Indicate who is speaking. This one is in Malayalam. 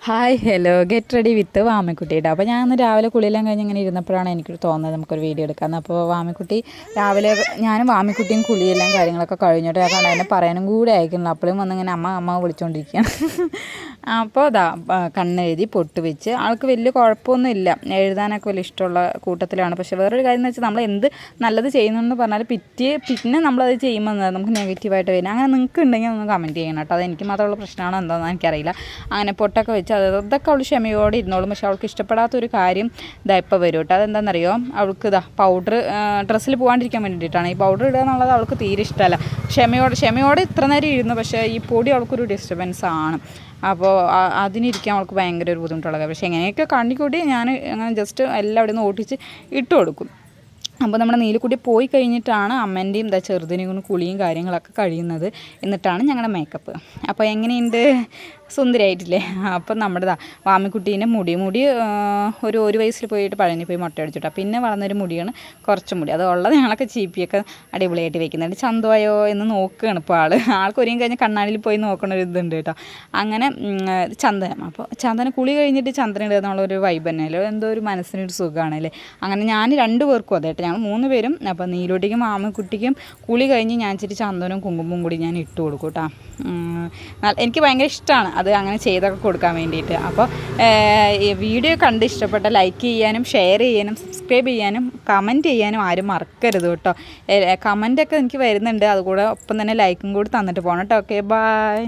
Speaker 1: Hi hello get ready with വാമിക്കുട്ടിയുടെ. അപ്പോൾ ഞാൻ ഇന്ന് രാവിലെ കുളിയെല്ലാം കഴിഞ്ഞ് ഇങ്ങനെ ഇരുന്നപ്പോഴാണ് എനിക്കൊരു തോന്നുന്നത് നമുക്കൊരു വീഡിയോ എടുക്കാമെന്ന്. അപ്പോൾ വാമിക്കുട്ടി രാവിലെ ഞാനും വാമിക്കുട്ടിയും കുളിയെല്ലാം കാര്യങ്ങളൊക്കെ കഴിഞ്ഞിട്ട് കാരണം അതിനെ പറയാനും കൂടെ അയക്കുന്നില്ല. അപ്പോഴും വന്നിങ്ങനെ അമ്മ വിളിച്ചുകൊണ്ടിരിക്കുകയാണ്. അപ്പോൾ അതാ കണ്ണെഴുതി പൊട്ട് വെച്ച് ആൾക്ക് വലിയ കുഴപ്പമൊന്നും ഇല്ല, എഴുതാനൊക്കെ വലിയ ഇഷ്ടമുള്ള കൂട്ടത്തിലാണ്. പക്ഷേ വേറൊരു കാര്യം എന്ന് വെച്ചാൽ നമ്മൾ എന്ത് നല്ലത് ചെയ്യുന്നെന്ന് പറഞ്ഞാൽ പിന്നെ നമ്മളത് ചെയ്യുമ്പോൾ നമുക്ക് നെഗറ്റീവായിട്ട് വരും. അങ്ങനെ നിങ്ങൾക്ക് ഉണ്ടെങ്കിൽ ഒന്ന് കമൻറ്റ് ചെയ്യണം കേട്ടോ. അത് എനിക്ക് മാത്രമുള്ള പ്രശ്നമാണോ എന്താണെന്ന് എനിക്കറിയില്ല. അങ്ങനെ പൊട്ടൊക്കെ വെച്ച് അതൊക്കെ അവൾ ക്ഷമയോടെ ഇരുന്നോളും. പക്ഷെ അവൾക്ക് ഇഷ്ടപ്പെടാത്തൊരു കാര്യം ഇതാ ഇപ്പോൾ വരും കേട്ടോ. അതെന്താണെന്നറിയോ, അവൾക്ക് ഇതാ പൗഡർ ഡ്രസ്സിൽ പോകാണ്ടിരിക്കാൻ വേണ്ടിയിട്ടാണ് ഈ പൗഡർ ഇടുക എന്നുള്ളത് അവൾക്ക് തീരെ ഇഷ്ടമല്ല. ക്ഷമയോടെ ഇത്ര നേരം ഇരുന്നു, പക്ഷേ ഈ പൊടി അവൾക്കൊരു ഡിസ്റ്റർബൻസ് ആണ്. അപ്പോൾ അതിനിരിക്കാൻ അവൾക്ക് ഭയങ്കര ഒരു ബുദ്ധിമുട്ടുള്ളത്. പക്ഷേ എങ്ങനെയൊക്കെ കണ്ണിക്കൂടി ഞാൻ അങ്ങനെ ജസ്റ്റ് എല്ലാം അവിടെ നിന്ന് ഓട്ടിച്ച് ഇട്ട് കൊടുക്കും. അപ്പോൾ നമ്മുടെ നീലക്കുട്ടി പോയി കഴിഞ്ഞിട്ടാണ് അമ്മേൻ്റെയും ചെറുതിനെയും കൊണ്ട് കുളിയും കാര്യങ്ങളൊക്കെ കഴിയുന്നത്. എന്നിട്ടാണ് ഞങ്ങളുടെ മേക്കപ്പ്. അപ്പോൾ എങ്ങനെയുണ്ട്, സുന്ദരിയായിട്ടില്ലേ? അപ്പം നമ്മുടെ വാമിക്കുട്ടീൻ്റെ മുടി ഒരു വയസ്സിൽ പോയിട്ട് പഴനി പോയി മുട്ട അടിച്ചിട്ടാ. പിന്നെ വളർന്നൊരു മുടിയാണ്, കുറച്ച് മുടി അത് ഉള്ളത് ഞങ്ങളൊക്കെ ചീപ്പിയൊക്കെ അടിപൊളിയായിട്ട് വെക്കുന്നുണ്ട്. ചന്തമായോ എന്ന് നോക്കുകയാണ് ഇപ്പോൾ ആൾക്ക് ഒരുങ്ങി കഴിഞ്ഞാൽ കണ്ണാടിയിൽ പോയി നോക്കണ ഒരു ഇതുണ്ട് കേട്ടോ. അങ്ങനെ ചന്ദനം, അപ്പോൾ ചന്ദനം കുളി കഴിഞ്ഞിട്ട് ചന്ദനം ഇടുക എന്നുള്ളൊരു വൈബ് തന്നെയല്ലോ, എന്തോ ഒരു മനസ്സിനൊരു സുഖമാണല്ലേ. അങ്ങനെ ഞാൻ 2 പേർക്കും അതെ കേട്ടോ, ഞങ്ങൾ 3 പേരും. അപ്പോൾ നീലോട്ടിക്കും വാമിക്കുട്ടിക്കും കുളി കഴിഞ്ഞ് ഞാൻ ഇച്ചിരി ചന്ദനവും കുങ്കുമവും കൂടി ഞാൻ ഇട്ട് കൊടുക്കും കേട്ടോ. എനിക്ക് ഭയങ്കര ഇഷ്ടമാണ് അത് അങ്ങനെ ചെയ്തൊക്കെ കൊടുക്കാൻ വേണ്ടിയിട്ട്. അപ്പോൾ വീഡിയോ കണ്ട് ഇഷ്ടപ്പെട്ട ലൈക്ക് ചെയ്യാനും ഷെയർ ചെയ്യാനും സബ്സ്ക്രൈബ് ചെയ്യാനും കമൻറ്റ് ചെയ്യാനും ആരും മറക്കരുത് കേട്ടോ. കമൻറ്റൊക്കെ എനിക്ക് വരുന്നുണ്ട്, അതുകൂടെ ഒപ്പം തന്നെ ലൈക്കും കൂടി തന്നിട്ട് പോകണം കേട്ടോ. Okay, by.